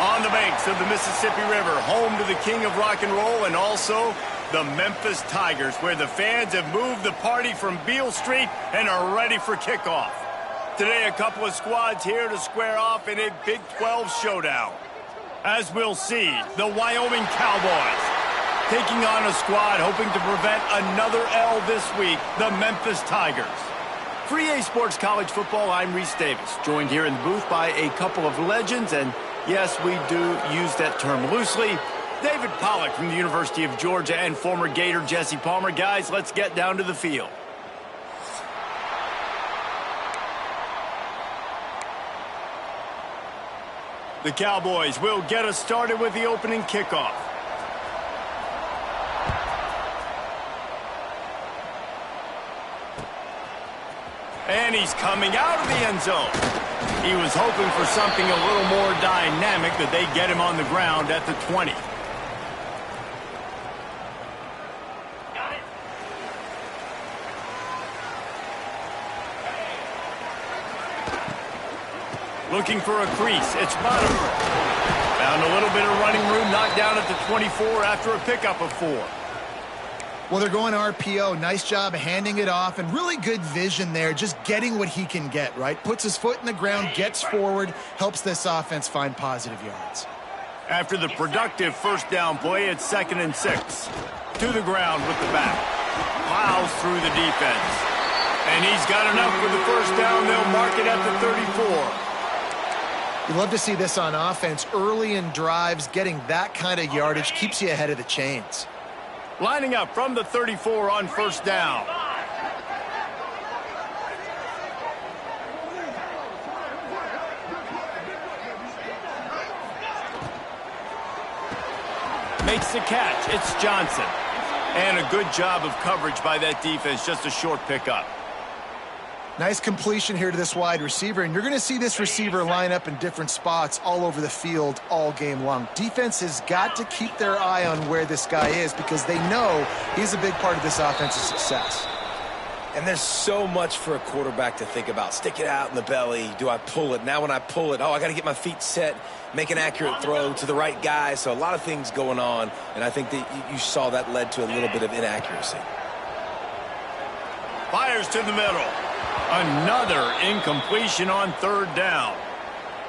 On the banks of the Mississippi River, home to the king of rock and roll and also the Memphis Tigers, where the fans have moved the party from Beale Street and are ready for kickoff. Today, a couple of squads here to square off in a Big 12 showdown. As we'll see, the Wyoming Cowboys taking on a squad hoping to prevent another L this week, the Memphis Tigers. For EA Sports College Football, I'm Reese Davis, joined here in the booth by a couple of legends, and yes, we do use that term loosely. David Pollack from the University of Georgia and former Gator Jesse Palmer. Guys, let's get down to the field. The Cowboys will get us started with the opening kickoff. And he's coming out of the end zone. He was hoping for something a little more dynamic, that they get him on the ground at the 20. Looking for a crease. It's Bottomer. Found a little bit of running room, knocked down at the 24 after a pickup of 4. Well, they're going RPO. Nice job handing it off, and really good vision there, just getting what he can get, right? Puts his foot in the ground, gets forward, helps this offense find positive yards. After the productive first down play, it's 2nd and 6. To the ground with the back. Plows through the defense. And he's got enough for the first down. They'll mark it at the 34. You love to see this on offense. Early in drives, getting that kind of yardage keeps you ahead of the chains. Lining up from the 34 on first down. Makes the catch. It's Johnson. And a good job of coverage by that defense. Just a short pickup. Nice completion here to this wide receiver, and you're going to see this receiver line up in different spots all over the field all game long. Defense has got to keep their eye on where this guy is because they know he's a big part of this offense's success. And there's so much for a quarterback to think about. Stick it out in the belly. Do I pull it? Now when I pull it, I got to get my feet set, make an accurate throw to the right guy. So a lot of things going on, and I think that you saw that led to a little bit of inaccuracy. Fires to the middle. Another incompletion on third down.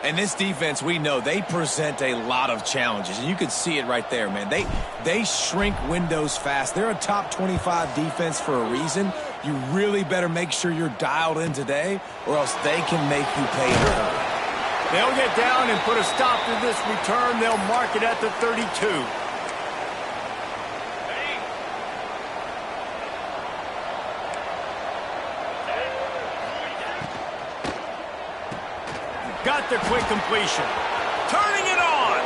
And this defense, we know, they present a lot of challenges. And you can see it right there, man. They shrink windows fast. They're a top 25 defense for a reason. You really better make sure you're dialed in today, or else they can make you pay in a hurry. They'll get down and put a stop to this return. They'll mark it at the 32. Got the quick completion. Turning it on.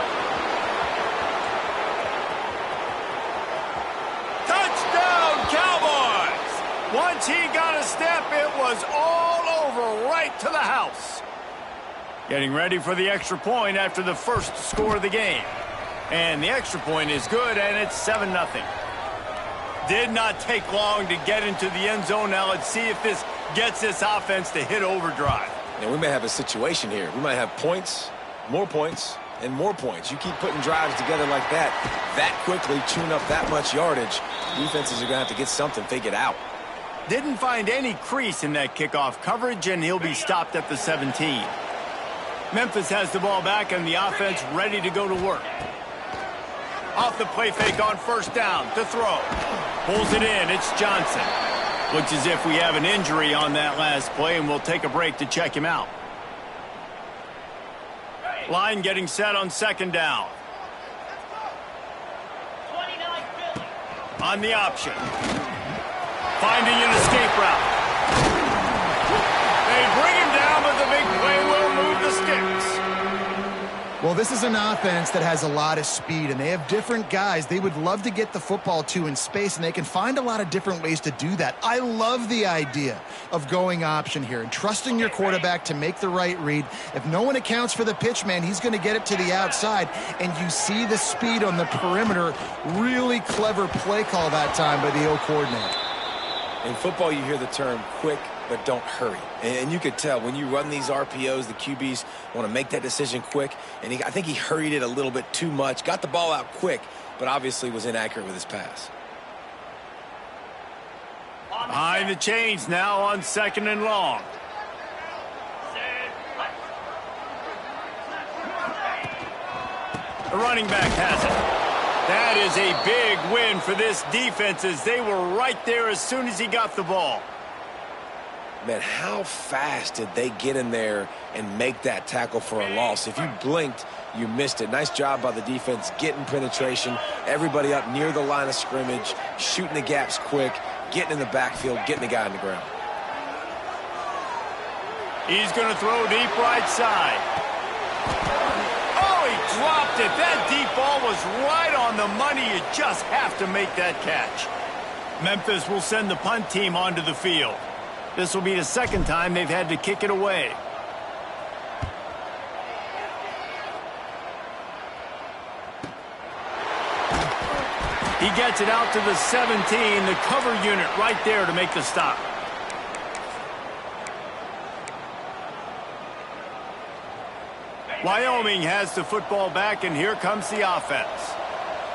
Touchdown, Cowboys. Once he got a step, it was all over right to the house. Getting ready for the extra point after the first score of the game. And the extra point is good, and it's 7-0. Did not take long to get into the end zone. Now let's see if this gets this offense to hit overdrive. And we may have a situation here. We might have points, and more points. You keep putting drives together like that quickly, tune up that much yardage. Defenses are going to have to get something figured out. Didn't find any crease in that kickoff coverage, and he'll be stopped at the 17. Memphis has the ball back, and the offense ready to go to work. Off the play fake on first down to throw. Pulls it in. It's Johnson. Looks as if we have an injury on that last play, and we'll take a break to check him out. Line getting set on second down. On the option. Finding an escape route. They bring him down, but the big play will move the sticks. Well, this is an offense that has a lot of speed, and they have different guys they would love to get the football to in space, and they can find a lot of different ways to do that. I love the idea of going option here and trusting your quarterback to make the right read. If no one accounts for the pitch, man, he's going to get it to the outside, and you see the speed on the perimeter. Really clever play call that time by the O coordinator. In football, you hear the term quick but don't hurry. And you could tell when you run these RPOs, the QBs want to make that decision quick. And I think he hurried it a little bit too much, got the ball out quick, but obviously was inaccurate with his pass. Behind the chains now on 2nd and long. The running back has it. That is a big win for this defense as they were right there as soon as he got the ball. Man, how fast did they get in there and make that tackle for a loss? If you blinked, you missed it. Nice job by the defense getting penetration. Everybody up near the line of scrimmage, shooting the gaps quick, getting in the backfield, getting the guy on the ground. He's going to throw deep right side. Oh, he dropped it. That deep ball was right on the money. You just have to make that catch. Memphis will send the punt team onto the field. This will be the second time they've had to kick it away. He gets it out to the 17, the cover unit right there to make the stop. Wyoming has the football back, and here comes the offense.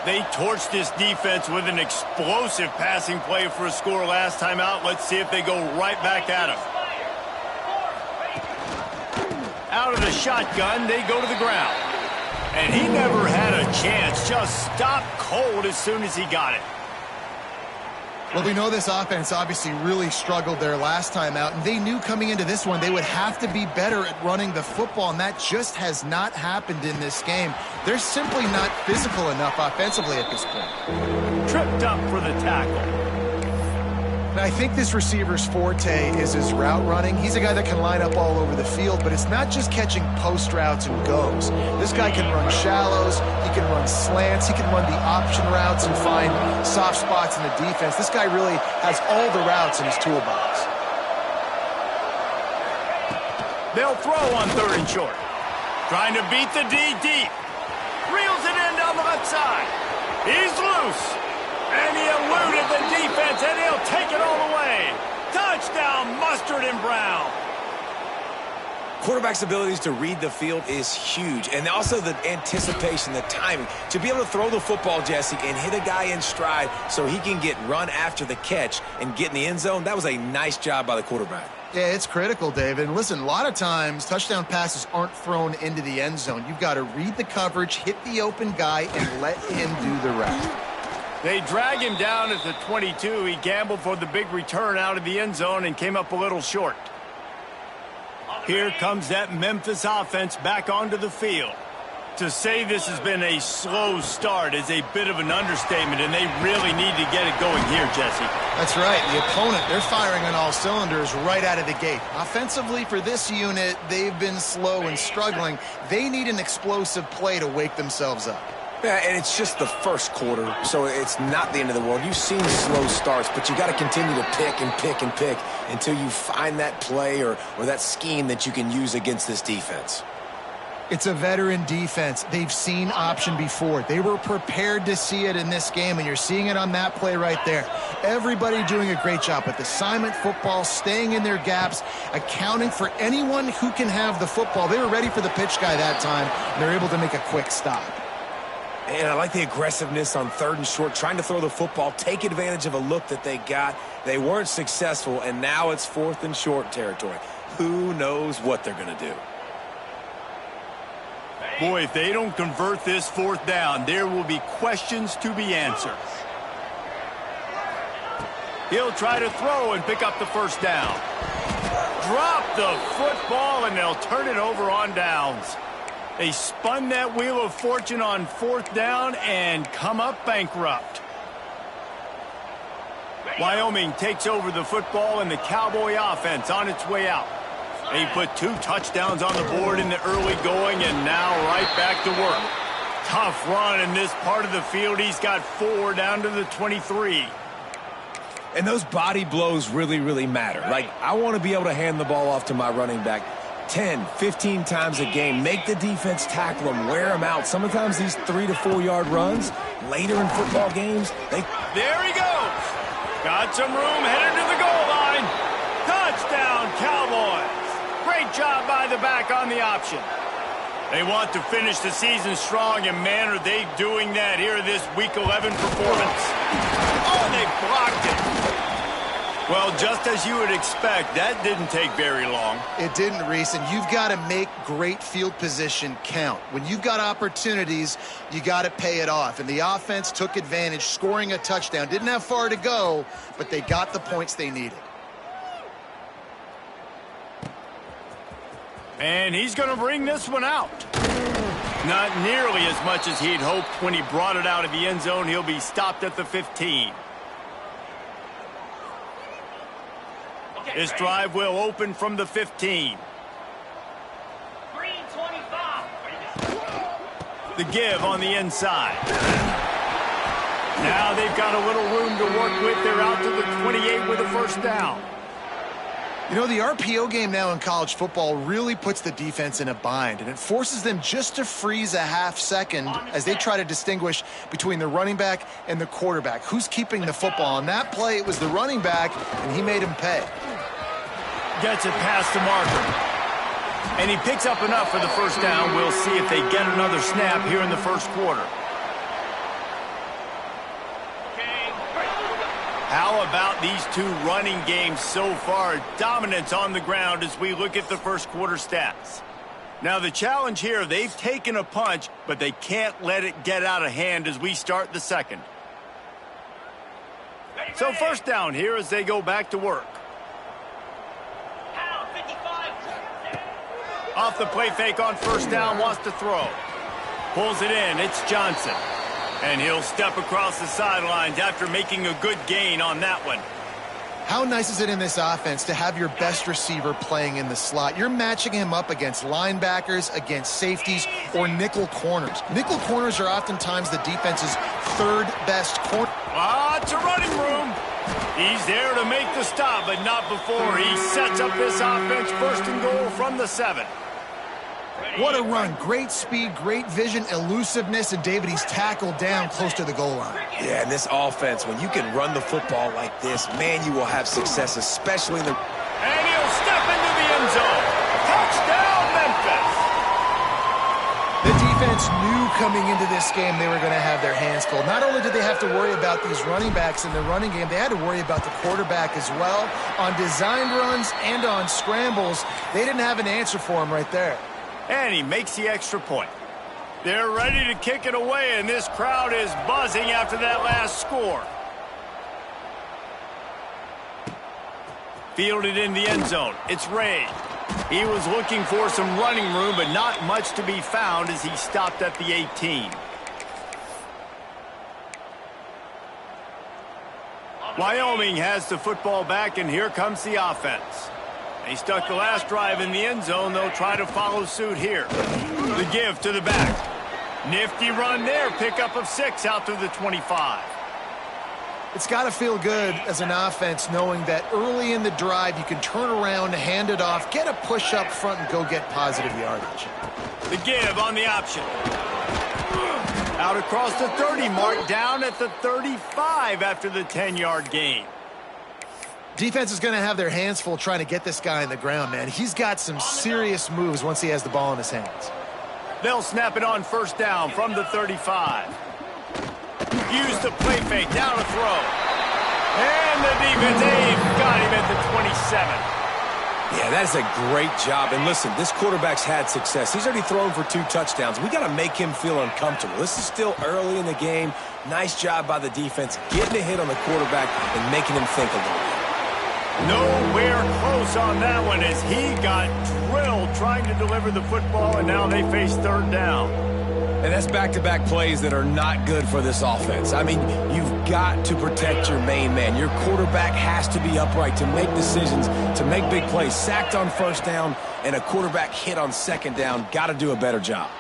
They torched this defense with an explosive passing play for a score last time out. Let's see if they go right back at him. Out of the shotgun, they go to the ground. And he never had a chance, just stopped cold as soon as he got it. Well, we know this offense obviously really struggled there last time out, and they knew coming into this one they would have to be better at running the football, and that just has not happened in this game. They're simply not physical enough offensively at this point. Tripped up for the tackle. And I think this receiver's forte is his route running. He's a guy that can line up all over the field, but it's not just catching post routes and goes. This guy can run shallows, he can run slants, he can run the option routes and find soft spots in the defense. This guy really has all the routes in his toolbox. They'll throw on 3rd and short. Trying to beat the D deep. Reels it in down the left side. He's loose. And he eluded the defense, and he'll take it all the way. Touchdown, Mustard and Brown. Quarterback's abilities to read the field is huge. And also the anticipation, the timing. To be able to throw the football, Jesse, and hit a guy in stride so he can get run after the catch and get in the end zone, that was a nice job by the quarterback. Yeah, it's critical, David. And listen, a lot of times touchdown passes aren't thrown into the end zone. You've got to read the coverage, hit the open guy, and let him do the rest. They drag him down at the 22. He gambled for the big return out of the end zone and came up a little short. Here comes that Memphis offense back onto the field. To say this has been a slow start is a bit of an understatement, and they really need to get it going here, Jesse. That's right. The opponent, they're firing on all cylinders right out of the gate. Offensively, for this unit, they've been slow and struggling. They need an explosive play to wake themselves up. Yeah, and it's just the first quarter, so it's not the end of the world. You've seen slow starts, but you got to continue to pick and pick and pick until you find that play or that scheme that you can use against this defense. It's a veteran defense. They've seen option before. They were prepared to see it in this game, and you're seeing it on that play right there. Everybody doing a great job with assignment football, staying in their gaps, accounting for anyone who can have the football. They were ready for the pitch guy that time, and they're able to make a quick stop. And I like the aggressiveness on 3rd and short, trying to throw the football, take advantage of a look that they got. They weren't successful, and now it's 4th and short territory. Who knows what they're going to do? Boy, if they don't convert this 4th down, there will be questions to be answered. He'll try to throw and pick up the first down. Drop the football, and they'll turn it over on downs. They spun that wheel of fortune on 4th down and come up bankrupt. Wyoming takes over the football, and the Cowboy offense on its way out. They put 2 touchdowns on the board in the early going, and now right back to work. Tough run in this part of the field. He's got 4 down to the 23. And those body blows really, really matter. Like, I want to be able to hand the ball off to my running back 10, 15 times a game. Make the defense tackle them, wear them out. Sometimes these 3 to 4 yard runs later in football games, There he goes. Got some room, headed to the goal line. Touchdown. the option. They want to finish the season strong, and man, are they doing that here in this Week 11 performance. Oh, they blocked it. Well, just as you would expect, that didn't take very long. It didn't, Reese, and you've got to make great field position count. When you've got opportunities, you got to pay it off. And the offense took advantage, scoring a touchdown. Didn't have far to go, but they got the points they needed. And he's going to bring this one out. Not nearly as much as he'd hoped when he brought it out of the end zone. He'll be stopped at the 15. This drive will open from the 15. The give on the inside. Now they've got a little room to work with. They're out to the 28 with a first down. You know, the RPO game now in college football really puts the defense in a bind, and it forces them just to freeze a half second as they try to distinguish between the running back and the quarterback. Who's keeping the football? On that play, it was the running back, and he made him pay. Gets it past the marker. And he picks up enough for the first down. We'll see if they get another snap here in the first quarter. How about these two running games so far? Dominance on the ground as we look at the first quarter stats. Now the challenge here, they've taken a punch, but they can't let it get out of hand as we start the second. So first down here as they go back to work. Off the play fake on first down, wants to throw. Pulls it in, it's Johnson. And he'll step across the sidelines after making a good gain on that one. How nice is it in this offense to have your best receiver playing in the slot? You're matching him up against linebackers, against safeties, or nickel corners. Nickel corners are oftentimes the defense's third best corner. Lots of running room. He's there to make the stop, but not before he sets up this offense first and goal from the 7. What a run. Great speed, great vision, elusiveness, and David, he's tackled down close to the goal line. Yeah, and this offense, when you can run the football like this, man, you will have success, especially in the... And he'll step into the end zone. Touchdown, Memphis! The defense knew coming into this game they were going to have their hands full. Not only did they have to worry about these running backs in the running game, they had to worry about the quarterback as well. On designed runs and on scrambles, they didn't have an answer for him right there. And he makes the extra point. They're ready to kick it away, and this crowd is buzzing after that last score. Fielded in the end zone. It's Ray. He was looking for some running room, but not much to be found as he stopped at the 18. Wyoming has the football back, and here comes the offense. They stuck the last drive in the end zone. They'll try to follow suit here. The give to the back. Nifty run there. Pickup of 6 out to the 25. It's got to feel good as an offense knowing that early in the drive you can turn around, hand it off, get a push up front, and go get positive yardage. The give on the option. Out across the 30 mark, down at the 35 after the 10-yard gain. Defense is going to have their hands full trying to get this guy on the ground, man. He's got some serious moves once he has the ball in his hands. They'll snap it on first down from the 35. Use the play fake, down to throw. And the defense, they've got him at the 27. Yeah, that is a great job. And listen, this quarterback's had success. He's already thrown for 2 touchdowns. We got to make him feel uncomfortable. This is still early in the game. Nice job by the defense, getting a hit on the quarterback and making him think a little bit. Nowhere close on that one as he got drilled trying to deliver the football, and now they face third down. And that's back-to-back plays that are not good for this offense. I mean, you've got to protect your main man. Your quarterback has to be upright to make decisions, to make big plays. Sacked on first down and a quarterback hit on second down. Got to do a better job.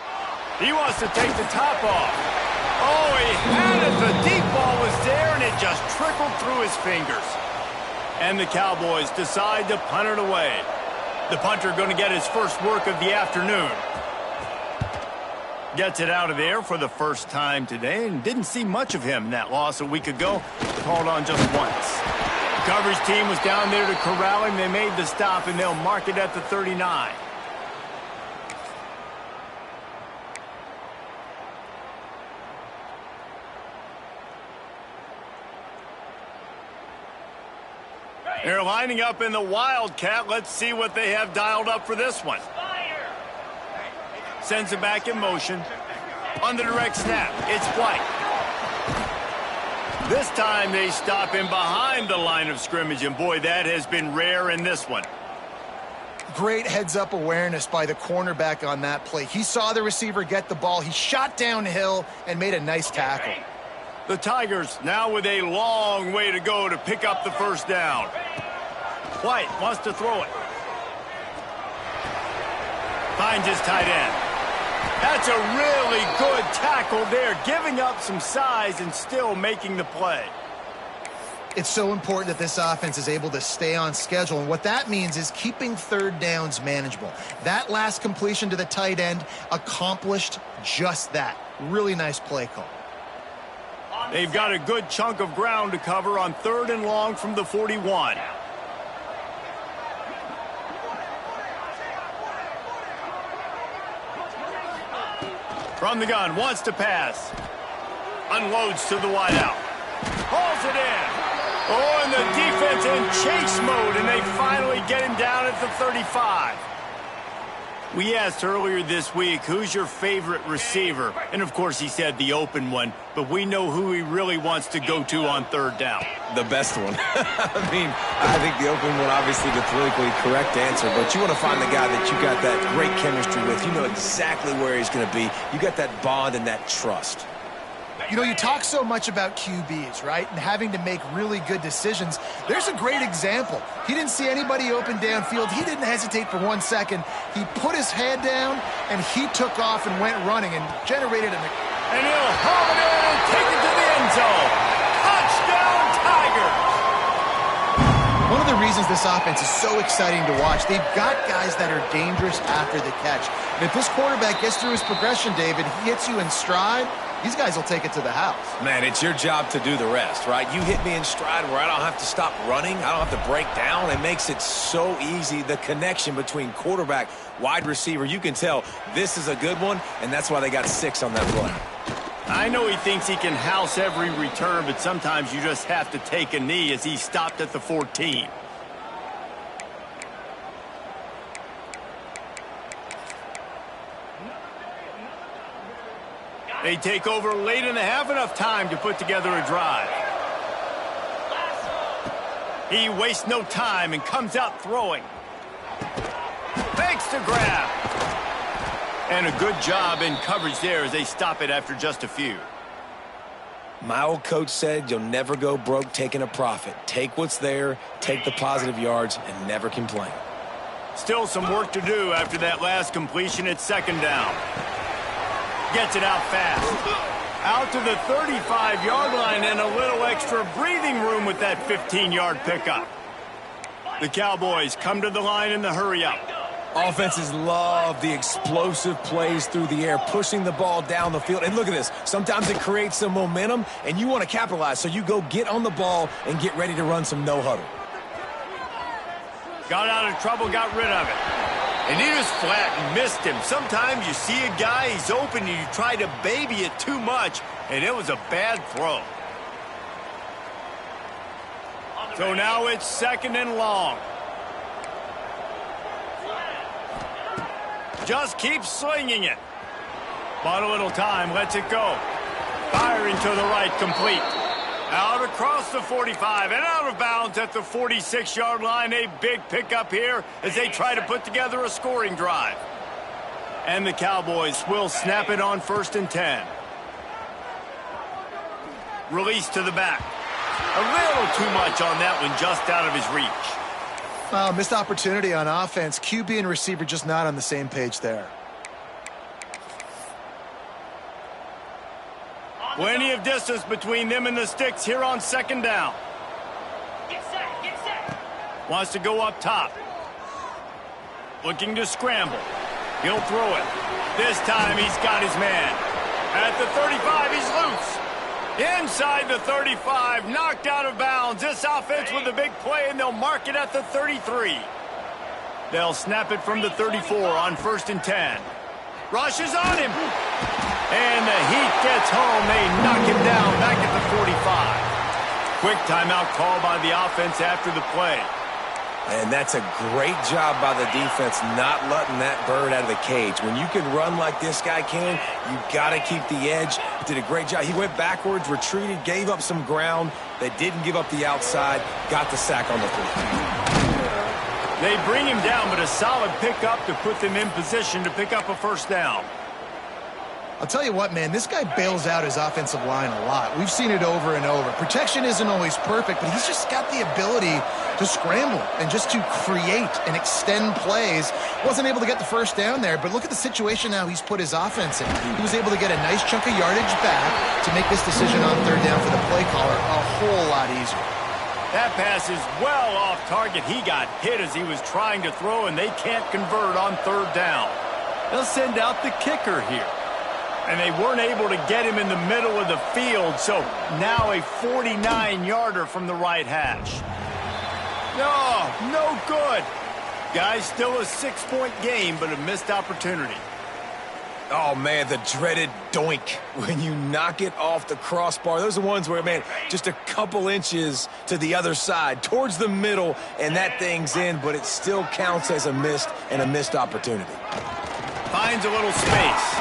He wants to take the top off. Oh, he had it. The deep ball was there, and it just trickled through his fingers. And the Cowboys decide to punt it away. The punter going to get his first work of the afternoon. Gets it out of there for the first time today, and didn't see much of him in that loss a week ago. Called on just once. The coverage team was down there to corral him. They made the stop, and they'll mark it at the 39. They're lining up in the Wildcat. Let's see what they have dialed up for this one. Sends it back in motion. On the direct snap, it's White. This time they stop him behind the line of scrimmage, and boy, that has been rare in this one. Great heads-up awareness by the cornerback on that play. He saw the receiver get the ball. He shot downhill and made a nice tackle. The Tigers now with a long way to go to pick up the first down. White wants to throw it. Finds his tight end. That's a really good tackle there, giving up some size and still making the play. It's so important that this offense is able to stay on schedule, and what that means is keeping third downs manageable. That last completion to the tight end accomplished just that. Really nice play call. They've got a good chunk of ground to cover on 3rd and long from the 41. From the gun, wants to pass. Unloads to the wideout. Hauls it in. Oh, and the defense in chase mode, and they finally get him down at the 35. We asked earlier this week, who's your favorite receiver? And, of course, he said the open one, but we know who he really wants to go to on 3rd down. The best one. I think the open one, obviously, the politically correct answer, but you want to find the guy that you got that great chemistry with. You know exactly where he's going to be. You got that bond and that trust. You know, you talk so much about QBs, right? And having to make really good decisions. There's a great example. He didn't see anybody open downfield. He didn't hesitate for 1 second. He put his head down, and he took off and went running and generated an... And he'll haul it in and take it to the end zone. Touchdown, Tigers! One of the reasons this offense is so exciting to watch, they've got guys that are dangerous after the catch. And if this quarterback gets through his progression, David, he hits you in stride, these guys will take it to the house. Man, it's your job to do the rest, right? You hit me in stride where I don't have to stop running. I don't have to break down. It makes it so easy, the connection between quarterback, wide receiver. You can tell this is a good one, and that's why they got 6 on that play. I know he thinks he can house every return, but sometimes you just have to take a knee as he stopped at the 14. They take over late in the half, enough time to put together a drive. He wastes no time and comes out throwing. Fakes to grab. And a good job in coverage there as they stop it after just a few. My old coach said you'll never go broke taking a profit. Take what's there, take the positive yards, and never complain. Still some work to do after that last completion at 2nd down. Gets it out fast. Out to the 35-yard line and a little extra breathing room with that 15-yard pickup. The Cowboys come to the line in the hurry-up. Offenses love the explosive plays through the air, pushing the ball down the field. And look at this. Sometimes it creates some momentum, and you want to capitalize. So you go get on the ball and get ready to run some no-huddle. Got out of trouble, got rid of it. And he was flat and missed him. Sometimes you see a guy, he's open, and you try to baby it too much, and it was a bad throw. So now it's 2nd and long. Just keeps slinging it. Bought a little time, lets it go. Firing to the right, complete. Out across the 45 and out of bounds at the 46-yard line. A big pickup here as they try to put together a scoring drive. And the Cowboys will snap it on 1st and 10. Release to the back. A little too much on that one, just out of his reach. Missed opportunity on offense. QB and receiver just not on the same page there. Plenty of distance between them and the sticks here on 2nd down. Get set. Wants to go up top. Looking to scramble. He'll throw it. This time he's got his man. At the 35, he's loose. Inside the 35, knocked out of bounds. This offense with a big play, and they'll mark it at the 33. They'll snap it from the 34 on 1st and 10. Rushes on him. And the heat gets home. They knock him down back at the 45. Quick timeout call by the offense after the play. And that's a great job by the defense not letting that bird out of the cage. When you can run like this guy can, you got to keep the edge. He did a great job. He went backwards, retreated, gave up some ground. They didn't give up the outside, got the sack on the play. They bring him down, but a solid pickup to put them in position to pick up a first down. I'll tell you what, man, this guy bails out his offensive line a lot. We've seen it over and over. Protection isn't always perfect, but he's just got the ability to scramble and just to create and extend plays. Wasn't able to get the first down there, but look at the situation now he's put his offense in. He was able to get a nice chunk of yardage back to make this decision on third down for the play caller a whole lot easier. That pass is well off target. He got hit as he was trying to throw, and they can't convert on third down. They'll send out the kicker here. And they weren't able to get him in the middle of the field, so now a 49-yarder from the right hash. No good. Guys, still a 6-point game, but a missed opportunity. Oh, man, the dreaded doink when you knock it off the crossbar. Those are the ones where, man, just a couple inches to the other side, towards the middle, and that thing's in, but it still counts as a missed opportunity. Finds a little space.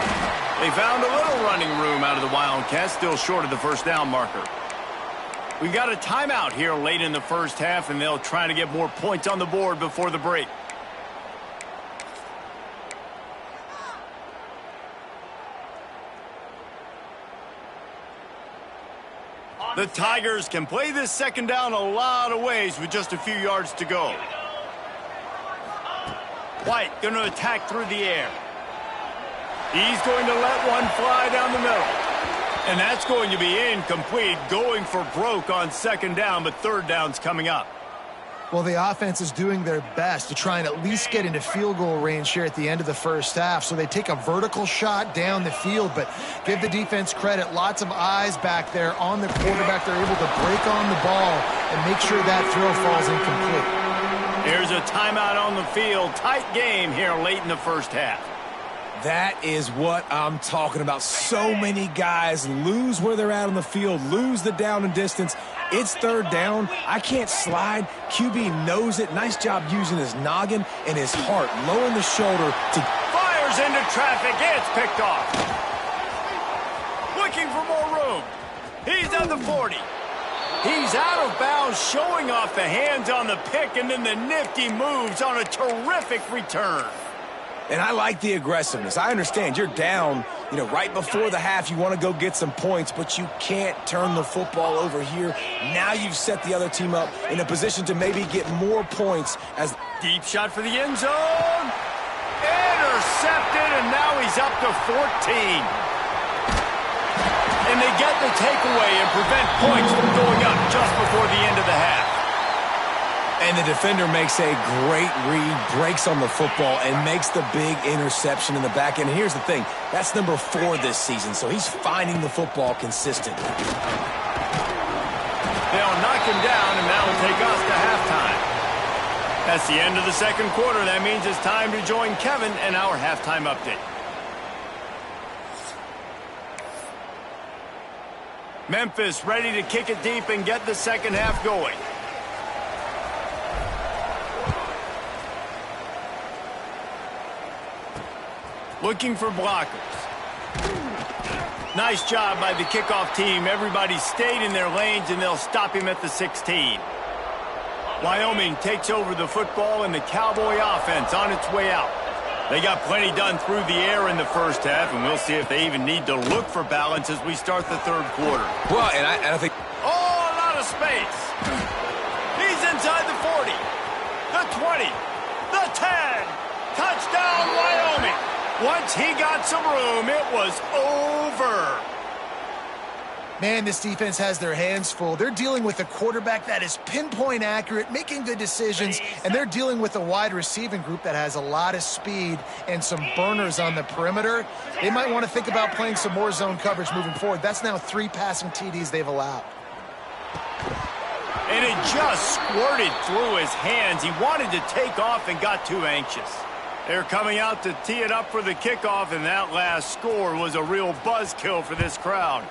They found a little running room out of the Wildcats, still short of the first down marker. We got a timeout here late in the first half, and they'll try to get more points on the board before the break. The Tigers can play this second down a lot of ways with just a few yards to go. White going to attack through the air. He's going to let one fly down the middle. And that's going to be incomplete, going for broke on second down, but third down's coming up. Well, the offense is doing their best to try and at least get into field goal range here at the end of the first half. So they take a vertical shot down the field, but give the defense credit. Lots of eyes back there on the quarterback. They're able to break on the ball and make sure that throw falls incomplete. Here's a timeout on the field. Tight game here late in the first half. That is what I'm talking about. So many guys lose where they're at on the field, lose the down and distance. It's third down. I can't slide. QB knows it. Nice job using his noggin and his heart, lowering the shoulder to... Fires into traffic. It's picked off. Looking for more room. He's at the 40. He's out of bounds, showing off the hands on the pick, and then the nifty moves on a terrific return. And I like the aggressiveness. I understand you're down, right before the half. You want to go get some points, but you can't turn the football over here. Now you've set the other team up in a position to maybe get more points as... Deep shot for the end zone. Intercepted, and now he's up to 14. And they get the takeaway and prevent points from going up just before the end of the half. And the defender makes a great read, breaks on the football, and makes the big interception in the back end. Here's the thing. That's number 4 this season, so he's finding the football consistently. They'll knock him down, and that'll take us to halftime. That's the end of the second quarter. That means it's time to join Kevin and our halftime update. Memphis ready to kick it deep and get the second half going. Looking for blockers. Nice job by the kickoff team. Everybody stayed in their lanes, and they'll stop him at the 16. Wyoming takes over the football, and the Cowboy offense on its way out. They got plenty done through the air in the first half, and we'll see if they even need to look for balance as we start the third quarter. Well, and I think... Oh, a lot of space. He's inside the 40, the 20, the 10. Touchdown, Wyoming. Once he got some room, it was over. Man, this defense has their hands full. They're dealing with a quarterback that is pinpoint accurate, making good decisions, and they're dealing with a wide receiving group that has a lot of speed and some burners on the perimeter. They might want to think about playing some more zone coverage moving forward. That's now 3 passing TDs they've allowed. And it just squirted through his hands. He wanted to take off and got too anxious. They're coming out to tee it up for the kickoff, and that last score was a real buzzkill for this crowd.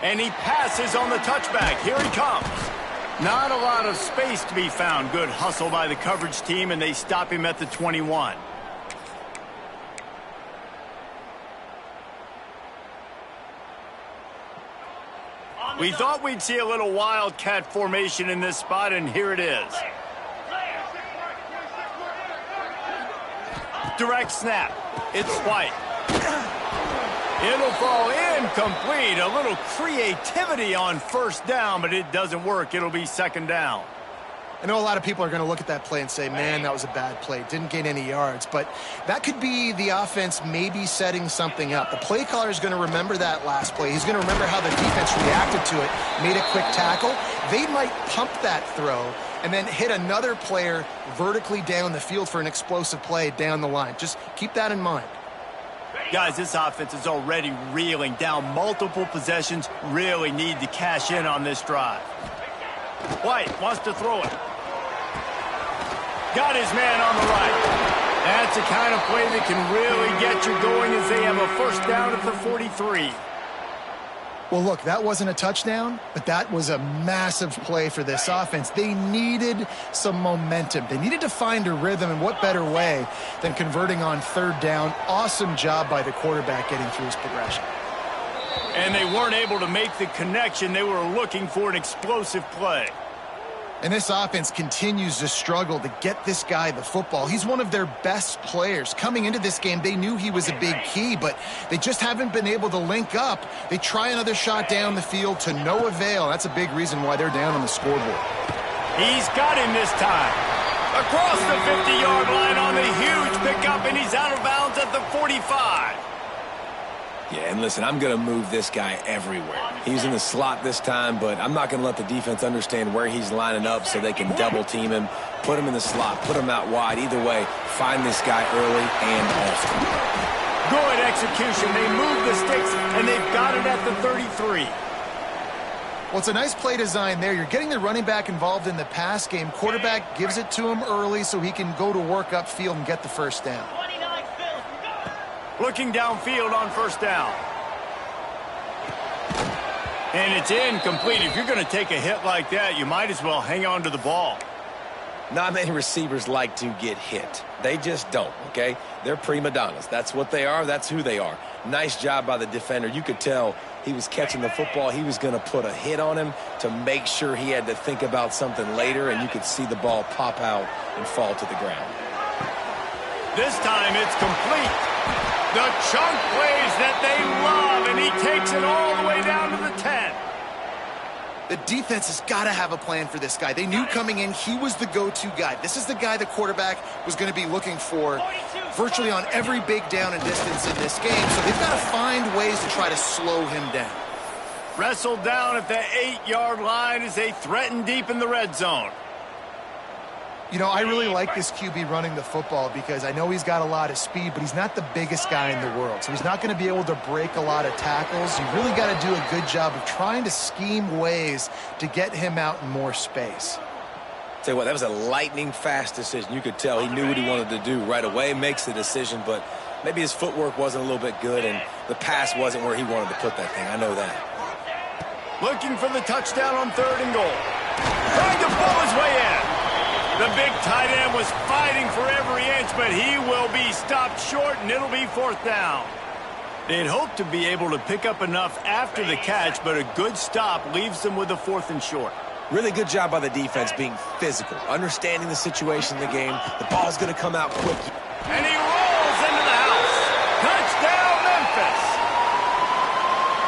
And he passes on the touchback. Here he comes. Not a lot of space to be found. Good hustle by the coverage team, and they stop him at the 21. We thought we'd see a little wildcat formation in this spot, and here it is. Direct snap. It's White. It'll fall incomplete. A little creativity on first down, but it doesn't work. It'll be second down. I know a lot of people are going to look at that play and say, man, that was a bad play. Didn't gain any yards. But that could be the offense maybe setting something up. The play caller is going to remember that last play. He's going to remember how the defense reacted to it, made a quick tackle. They might pump that throw and then hit another player vertically down the field for an explosive play down the line. Just keep that in mind. Guys, this offense is already reeling down multiple possessions. Really need to cash in on this drive. White wants to throw it. Got his man on the right. That's the kind of play that can really get you going as they have a first down at the 43. Well, look, that wasn't a touchdown, but that was a massive play for this offense. They needed some momentum. They needed to find a rhythm, and what better way than converting on third down. Awesome job by the quarterback getting through his progression. And they weren't able to make the connection. They were looking for an explosive play. And this offense continues to struggle to get this guy the football. He's one of their best players. Coming into this game, they knew he was a big key, but they just haven't been able to link up. They try another shot down the field to no avail. That's a big reason why they're down on the scoreboard. He's got him this time. Across the 50-yard line on the huge pickup, and he's out of bounds at the 45. Yeah, and listen, I'm going to move this guy everywhere. He's in the slot this time, but I'm not going to let the defense understand where he's lining up so they can double team him, put him in the slot, put him out wide. Either way, find this guy early and often. Good execution. They move the sticks, and they've got it at the 33. Well, it's a nice play design there. You're getting the running back involved in the pass game. Quarterback gives it to him early so he can go to work upfield and get the first down. Looking downfield on first down. And it's incomplete. If you're going to take a hit like that, you might as well hang on to the ball. Not many receivers like to get hit. They just don't, okay? They're prima donnas. That's what they are. That's who they are. Nice job by the defender. You could tell he was catching the football. He was going to put a hit on him to make sure he had to think about something later, and you could see the ball pop out and fall to the ground. This time it's complete. The chunk plays that they love, and he takes it all the way down to the 10. The defense has got to have a plan for this guy. They knew coming in he was the go-to guy. This is the guy the quarterback was going to be looking for virtually on every big down and distance in this game. So they've got to find ways to try to slow him down. Wrestled down at the 8-yard line as they threaten deep in the red zone. You know, I really like this QB running the football because I know he's got a lot of speed, but he's not the biggest guy in the world. So he's not going to be able to break a lot of tackles. You really got to do a good job of trying to scheme ways to get him out in more space. Tell you what, that was a lightning-fast decision. You could tell he knew what he wanted to do right away, makes the decision, but maybe his footwork wasn't a little bit good, and the pass wasn't where he wanted to put that thing. I know that. Looking for the touchdown on 3rd and goal. Trying to pull his way in. The big tight end was fighting for every inch, but he will be stopped short, and it'll be 4th down. They'd hoped to be able to pick up enough after the catch, but a good stop leaves them with a 4th and short. Really good job by the defense being physical, understanding the situation in the game. The ball's going to come out quick. And he rolls into the house. Touchdown, Memphis.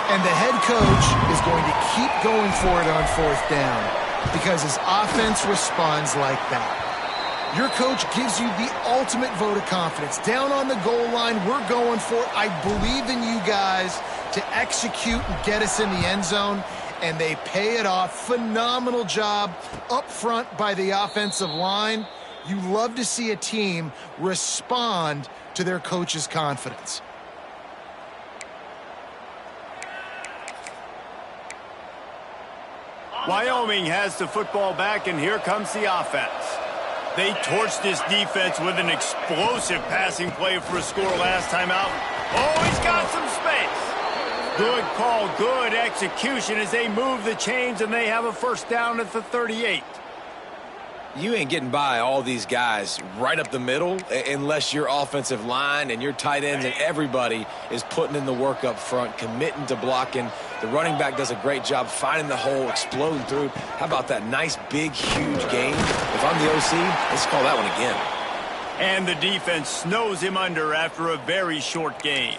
And the head coach is going to keep going for it on 4th down because his offense responds like that. Your coach gives you the ultimate vote of confidence. Down on the goal line, we're going for it. I believe in you guys to execute and get us in the end zone, and they pay it off. Phenomenal job up front by the offensive line. You love to see a team respond to their coach's confidence. Wyoming has the football back, and here comes the offense. They torched this defense with an explosive passing play for a score last time out. Oh, he's got some space. Good call, good execution as they move the chains and they have a first down at the 38. You ain't getting by all these guys right up the middle unless your offensive line and your tight ends and everybody is putting in the work up front, committing to blocking. The running back does a great job finding the hole, exploding through. How about that nice, big, huge gain? If I'm the OC, let's call that one again. And the defense snows him under after a very short gain.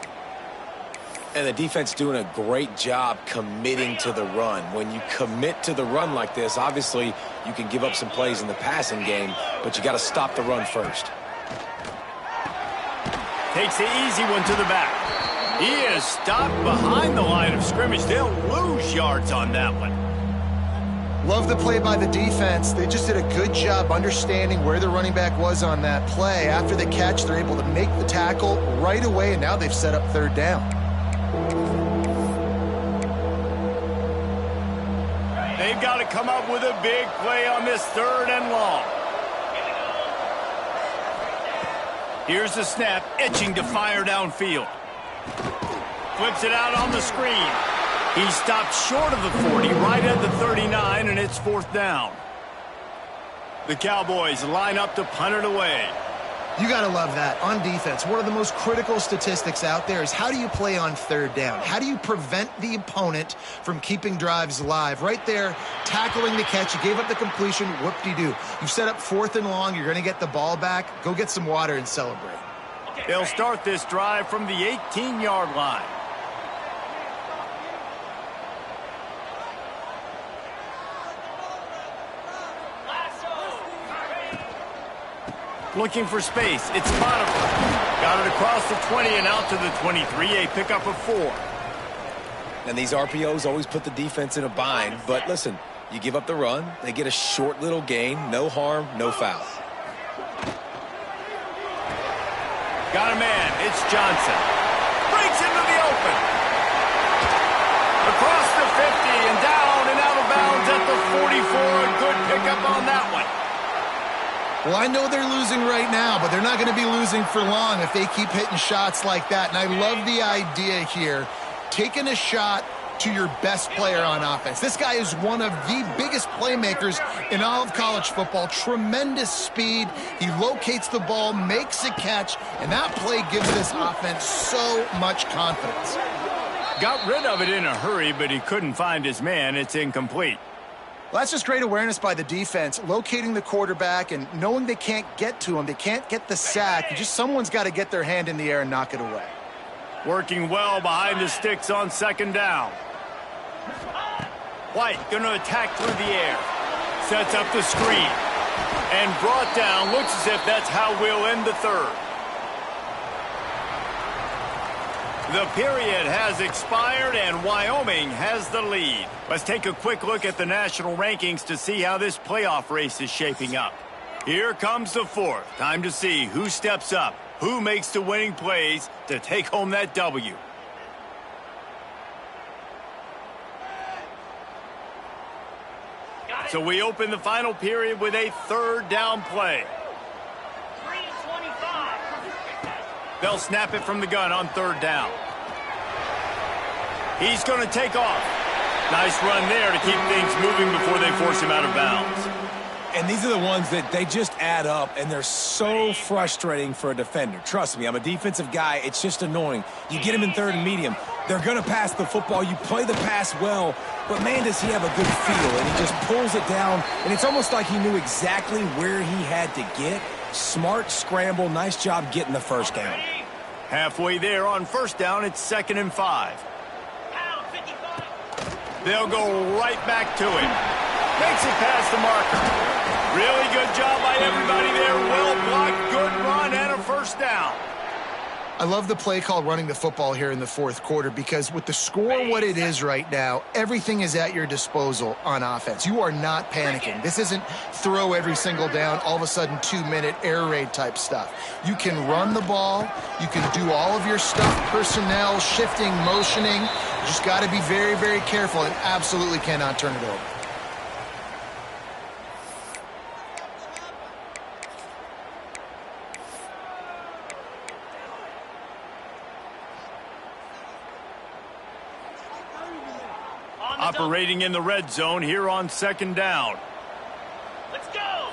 And the defense doing a great job committing to the run. When you commit to the run like this, obviously you can give up some plays in the passing game, but you got to stop the run first. Takes the easy one to the back. He is stopped behind the line of scrimmage. They'll lose yards on that one. Love the play by the defense. They just did a good job understanding where the running back was on that play. After the catch, they're able to make the tackle right away, and now they've set up third down. They've got to come up with a big play on this 3rd and long. Here's the snap, itching to fire downfield. Flips it out on the screen. He stopped short of the 40, right at the 39, and it's 4th down. The Cowboys line up to punt it away. You got to love that. On defense, one of the most critical statistics out there is how do you play on 3rd down? How do you prevent the opponent from keeping drives alive? Right there, tackling the catch. You gave up the completion. Whoop-de-doo. You've set up 4th and long. You're going to get the ball back. Go get some water and celebrate. They'll start this drive from the 18-yard line. Looking for space. It's Potiphar. Got it across the 20 and out to the 23. A pickup of 4. And these RPOs always put the defense in a bind. But listen, you give up the run, they get a short little gain. No harm, no foul. Got a man. It's Johnson. Breaks into the open. Across the 50 and down and out of bounds at the 44. A good pickup on that one. Well, I know they're losing right now, but they're not going to be losing for long if they keep hitting shots like that. And I love the idea here, taking a shot to your best player on offense. This guy is one of the biggest playmakers in all of college football. Tremendous speed. He locates the ball, makes a catch, and that play gives this offense so much confidence. Got rid of it in a hurry, but he couldn't find his man. It's incomplete. Well, that's just great awareness by the defense, locating the quarterback and knowing they can't get to him. They can't get the sack. Someone's got to get their hand in the air and knock it away. Working well behind the sticks on 2nd down. White going to attack through the air. Sets up the screen. And brought down. Looks as if that's how we'll end the 3rd. The period has expired and Wyoming has the lead. Let's take a quick look at the national rankings to see how this playoff race is shaping up. Here comes the 4th. Time to see who steps up, who makes the winning plays to take home that W. So we open the final period with a 3rd down play. 3:25. They'll snap it from the gun on 3rd down. He's going to take off. Nice run there to keep things moving before they force him out of bounds. And these are the ones that they just add up, and they're so frustrating for a defender. Trust me, I'm a defensive guy. It's just annoying. You get him in 3rd and medium. They're going to pass the football. You play the pass well, but, man, does he have a good feel, and he just pulls it down, and it's almost like he knew exactly where he had to get. Smart scramble. Nice job getting the first down. Halfway there on 1st down, it's 2nd and 5. They'll go right back to him. Makes it past the marker. Really good job by everybody there. Well blocked, good run, and a 1st down. I love the play call running the football here in the 4th quarter because with the score what it is right now, everything is at your disposal on offense. You are not panicking. This isn't throw every single down, all of a sudden 2-minute air raid type stuff. You can run the ball. You can do all of your stuff, personnel, shifting, motioning. You just got to be very, very careful and absolutely cannot turn it over. Operating in the red zone here on 2nd down. Let's go.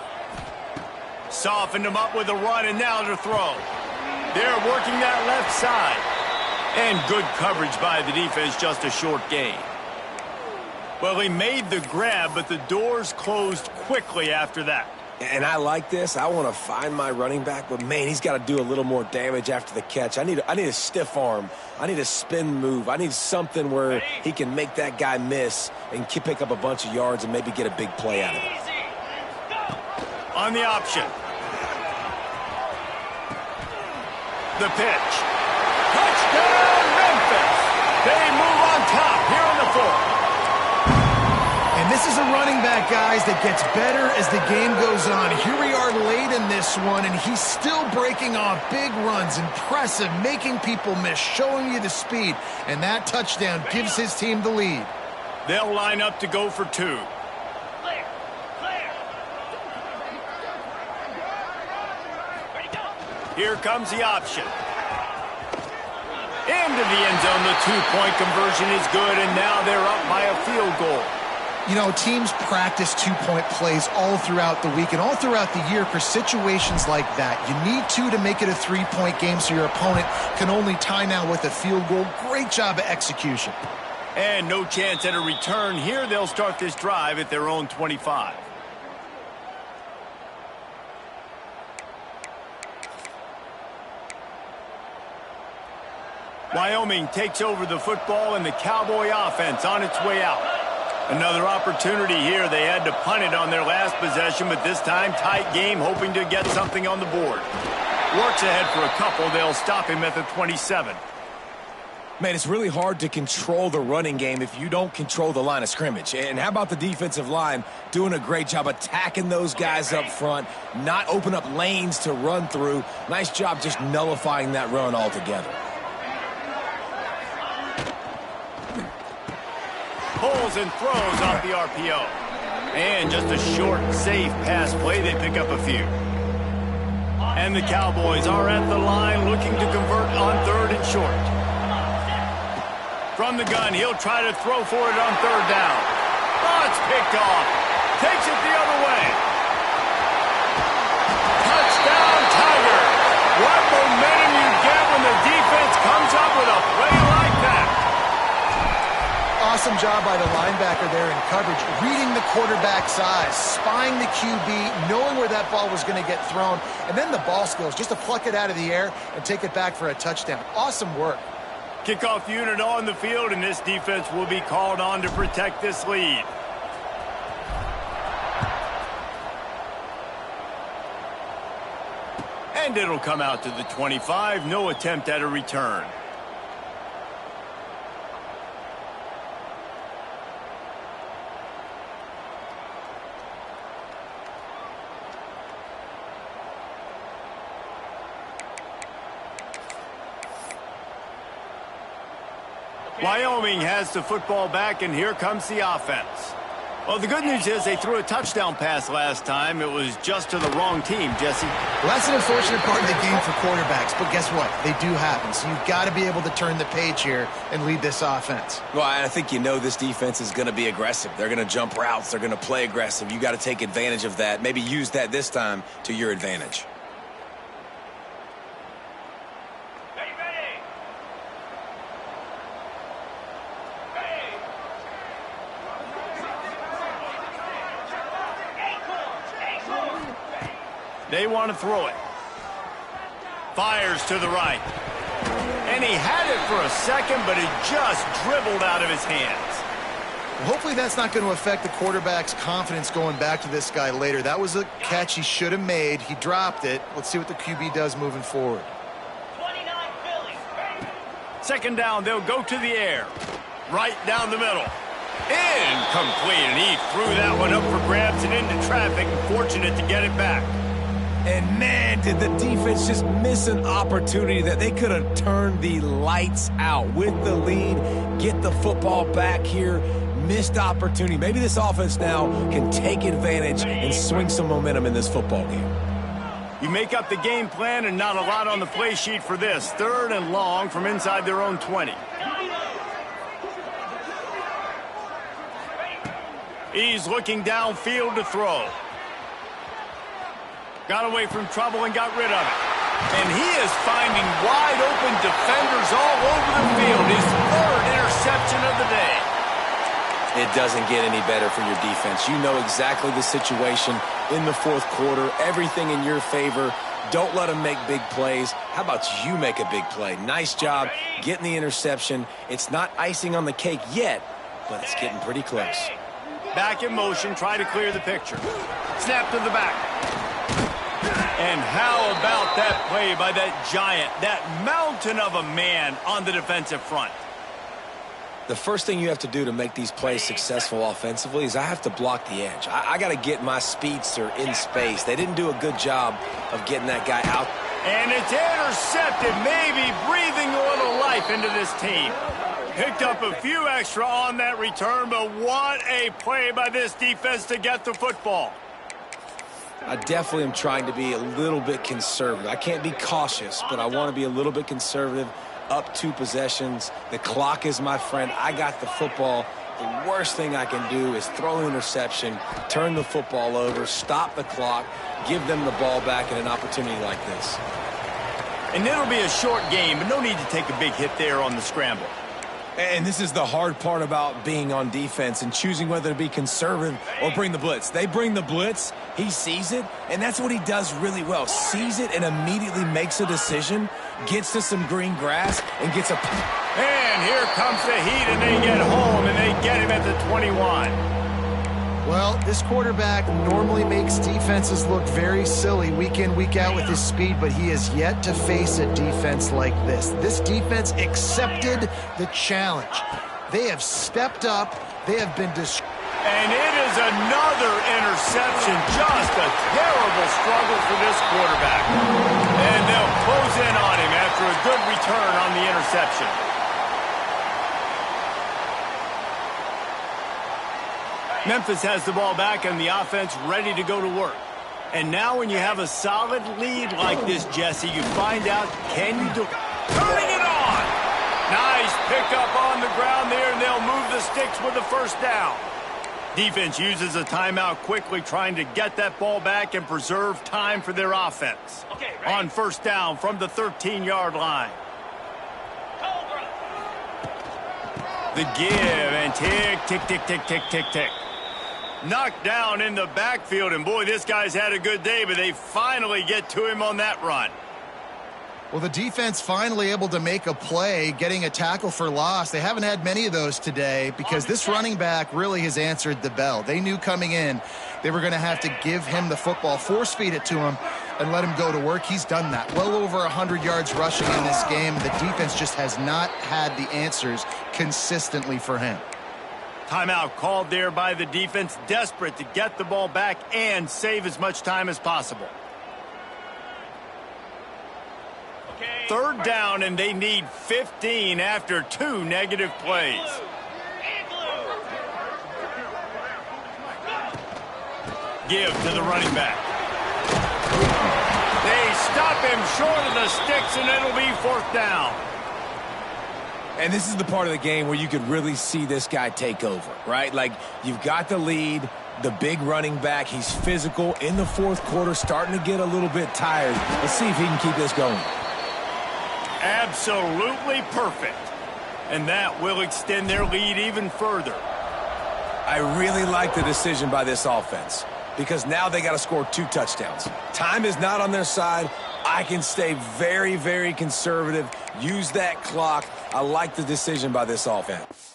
Softened him up with a run, and now to throw. They're working that left side. And good coverage by the defense, just a short gain. Well, he made the grab, but the doors closed quickly after that. And I like this. I want to find my running back, but, man, he's got to do a little more damage after the catch. I need a stiff arm. I need a spin move. I need something where he can make that guy miss and pick up a bunch of yards and maybe get a big play out of it. Easy. Go. On the option. The pitch. Touchdown, Memphis! They move on top here in the 4th. And this is a running back, guys, that gets better as the game goes on. Here we are late in this one, and he's still breaking off big runs. Impressive, making people miss, showing you the speed. And that touchdown gives his team the lead. They'll line up to go for 2. Clear. Clear. Ready, go. Here comes the option. Into the end zone, the 2-point conversion is good, and now they're up by a field goal. You know, teams practice 2-point plays all throughout the week and all throughout the year for situations like that. You need 2 to make it a 3-point game so your opponent can only tie now with a field goal. Great job of execution. And no chance at a return here. They'll start this drive at their own 25. Wyoming takes over the football, and the Cowboy offense on its way out. Another opportunity here. They had to punt it on their last possession, but this time tight game, hoping to get something on the board. Works ahead for a couple. They'll stop him at the 27. Man, it's really hard to control the running game if you don't control the line of scrimmage. And how about the defensive line doing a great job attacking those guys up front, not open up lanes to run through. Nice job just nullifying that run altogether. Pulls and throws off the RPO. And just a short, safe pass play. They pick up a few. And the Cowboys are at the line looking to convert on 3rd and short. From the gun, he'll try to throw for it on 3rd down. Oh, it's picked off. Takes it the other way. Touchdown, Tiger. What momentum you get when the defense comes up with a play like that. Awesome job by the linebacker there in coverage, reading the quarterback's eyes, spying the QB, knowing where that ball was going to get thrown, and then the ball skills just to pluck it out of the air and take it back for a touchdown. Awesome work. Kickoff unit on the field, and this defense will be called on to protect this lead. And it'll come out to the 25. No attempt at a return. Wyoming has the football back, and here comes the offense. Well, the good news is they threw a touchdown pass last time. It was just to the wrong team, Jesse. Well, that's an unfortunate part of the game for quarterbacks, but guess what? They do happen, so you've got to be able to turn the page here and lead this offense. Well, I think you know this defense is going to be aggressive. They're going to jump routes. They're going to play aggressive. You got to take advantage of that. Maybe use that this time to your advantage. They want to throw it. Fires to the right. And he had it for a second, but it just dribbled out of his hands. Well, hopefully that's not going to affect the quarterback's confidence going back to this guy later. That was a catch he should have made. He dropped it. Let's see what the QB does moving forward. 29 Philly. 2nd down, they'll go to the air. Right down the middle. Incomplete, and he threw that one up for grabs and into traffic. Fortunate to get it back. And, man, did the defense just miss an opportunity that they could have turned the lights out with the lead, get the football back here. Missed opportunity. Maybe this offense now can take advantage and swing some momentum in this football game. You make up the game plan, and not a lot on the play sheet for this. 3rd and long from inside their own 20. He's looking downfield to throw. Got away from trouble and got rid of it. And he is finding wide open defenders all over the field. His third interception of the day. It doesn't get any better for your defense. You know exactly the situation in the fourth quarter. Everything in your favor. Don't let them make big plays. How about you make a big play? Nice job getting the interception. It's not icing on the cake yet, but it's getting pretty close. Back in motion, try to clear the picture. Snap to the back. And how about that play by that giant, that mountain of a man on the defensive front? The first thing you have to do to make these plays successful offensively is I have to block the edge. I got to get my speedster in space. They didn't do a good job of getting that guy out. And it's intercepted, maybe breathing a little life into this team. Picked up a few extra on that return, but what a play by this defense to get the football. I definitely am trying to be a little bit conservative. I can't be cautious, but I want to be a little bit conservative. Up 2 possessions. The clock is my friend. I got the football. The worst thing I can do is throw an interception, turn the football over, stop the clock, give them the ball back in an opportunity like this. And it'll be a short game, but no need to take a big hit there on the scramble. And this is the hard part about being on defense and choosing whether to be conservative or bring the blitz. They bring the blitz, he sees it, and that's what he does really well. Sees it and immediately makes a decision, gets to some green grass, and gets a... And here comes the heat, and they get home, and they get him at the 21. Well, this quarterback normally makes defenses look very silly week in, week out with his speed, but he has yet to face a defense like this. This defense accepted the challenge. They have stepped up. They have been And it is another interception. Just a terrible struggle for this quarterback. And they'll close in on him after a good return on the interception. Memphis has the ball back and the offense ready to go to work. And now when you have a solid lead like this, Jesse, you find out, can you do it? Turning it on! Nice pickup on the ground there, and they'll move the sticks with the first down. Defense uses a timeout quickly, trying to get that ball back and preserve time for their offense. Okay, on first down from the 13-yard line. Cobra. The give, and tick, tick, tick, tick, tick, tick, tick. Knocked down in the backfield, and boy, this guy's had a good day, but they finally get to him on that run. Well, the defense finally able to make a play, getting a tackle for loss. They haven't had many of those today because this running back really has answered the bell. They knew coming in they were going to have to give him the football, force feed it to him, and let him go to work. He's done that. Well over 100 yards rushing in this game. The defense just has not had the answers consistently for him. Timeout called there by the defense, desperate to get the ball back and save as much time as possible. Okay. Third down, and they need 15 after 2 negative plays. Give to the running back. They stop him short of the sticks, and it'll be fourth down. And this is the part of the game where you could really see this guy take over, right? Like, you've got the lead, the big running back. He's physical in the fourth quarter, starting to get a little bit tired. Let's see if he can keep this going. Absolutely perfect. And that will extend their lead even further. I really like the decision by this offense because now they got to score 2 touchdowns. Time is not on their side. I can stay very, very conservative, use that clock. I like the decision by this offense.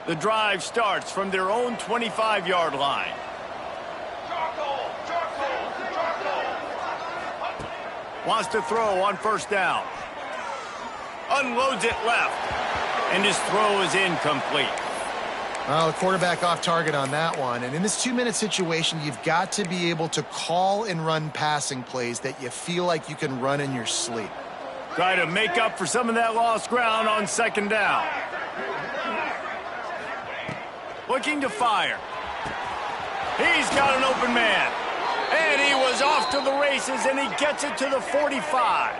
The drive starts from their own 25-yard line. Wants to throw on first down. Unloads it left. And his throw is incomplete. Well, the quarterback off target on that one. And in this 2-minute situation, you've got to be able to call and run passing plays that you feel like you can run in your sleep. Try to make up for some of that lost ground on second down. Looking to fire. He's got an open man. And he was off to the races, and he gets it to the 45.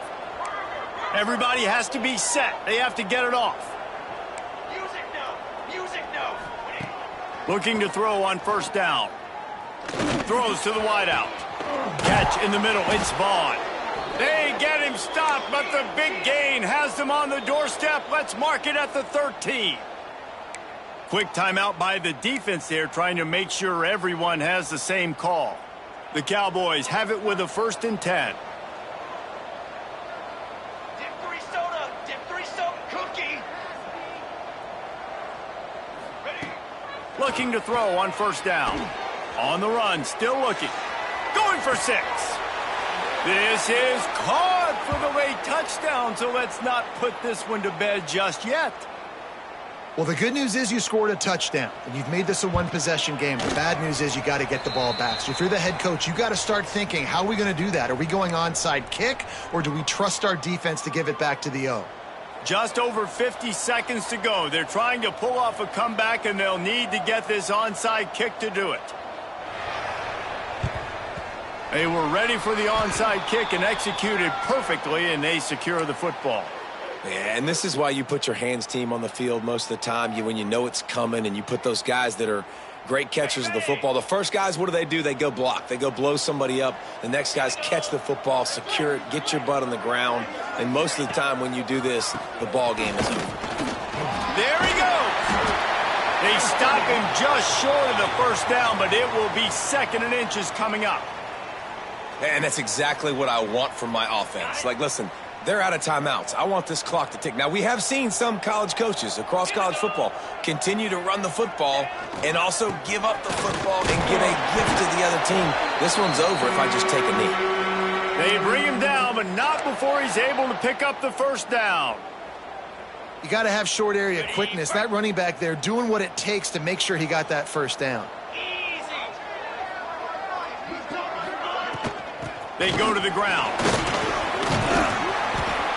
Everybody has to be set. They have to get it off. Looking to throw on first down. Throws to the wideout. Catch in the middle. It's Vaughn. They get him stopped, but the big gain has them on the doorstep. Let's mark it at the 13. Quick timeout by the defense there, trying to make sure everyone has the same call. The Cowboys have it with a 1st and 10. Dip 3 soda cookie. Ready. Looking to throw on first down. On the run, still looking. Going for 6. This is caught for the late touchdown, so let's not put this one to bed just yet. Well, the good news is you scored a touchdown, and you've made this a one-possession game. The bad news is you got to get the ball back. So if you're the head coach, you got to start thinking, how are we going to do that? Are we going onside kick, or do we trust our defense to give it back to the O? Just over 50 seconds to go. They're trying to pull off a comeback, and they'll need to get this onside kick to do it. They were ready for the onside kick and executed perfectly, and they secure the football. Yeah, and this is why you put your hands team on the field most of the time. When you know it's coming, and you put those guys that are great catchers of the football. The first guys, what do? They go block. They go blow somebody up. The next guys catch the football, secure it, get your butt on the ground. And most of the time when you do this, the ball game is over. There he goes. They stop him just short of the first down, but it will be 2nd and inches coming up. And that's exactly what I want from my offense. Like, listen, they're out of timeouts. I want this clock to tick. Now, we have seen some college coaches across college football continue to run the football and also give up the football and give a gift to the other team. This one's over if I just take a knee. They bring him down, but not before he's able to pick up the first down. You got to have short area quickness. That running back there doing what it takes to make sure he got that first down. They go to the ground.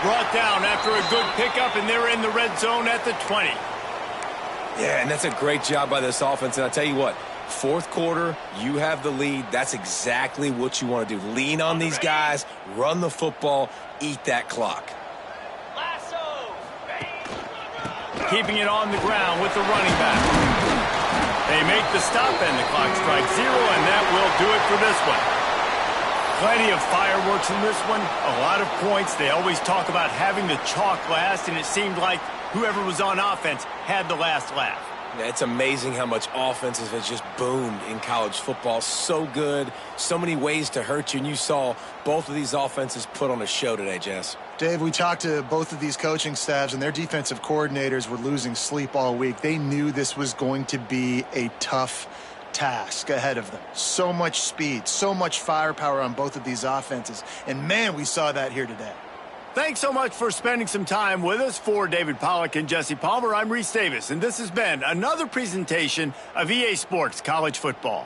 Brought down after a good pickup, and they're in the red zone at the 20. Yeah, and that's a great job by this offense. And I'll tell you what, 4th quarter, you have the lead. That's exactly what you want to do. Lean on these guys, run the football, eat that clock. Keeping it on the ground with the running back. They make the stop, and the clock strikes 0, and that will do it for this one. Plenty of fireworks in this one, a lot of points. They always talk about having the chalk last, and it seemed like whoever was on offense had the last laugh. Yeah, it's amazing how much offenses have just boomed in college football. So good, so many ways to hurt you, and you saw both of these offenses put on a show today, Jess. Dave, we talked to both of these coaching staffs, and their defensive coordinators were losing sleep all week. They knew this was going to be a tough task ahead of them. So much speed, so much firepower on both of these offenses. And, man, we saw that here today. Thanks so much for spending some time with us. For David Pollack and Jesse Palmer, I'm Reese Davis, and this has been another presentation of EA Sports College Football.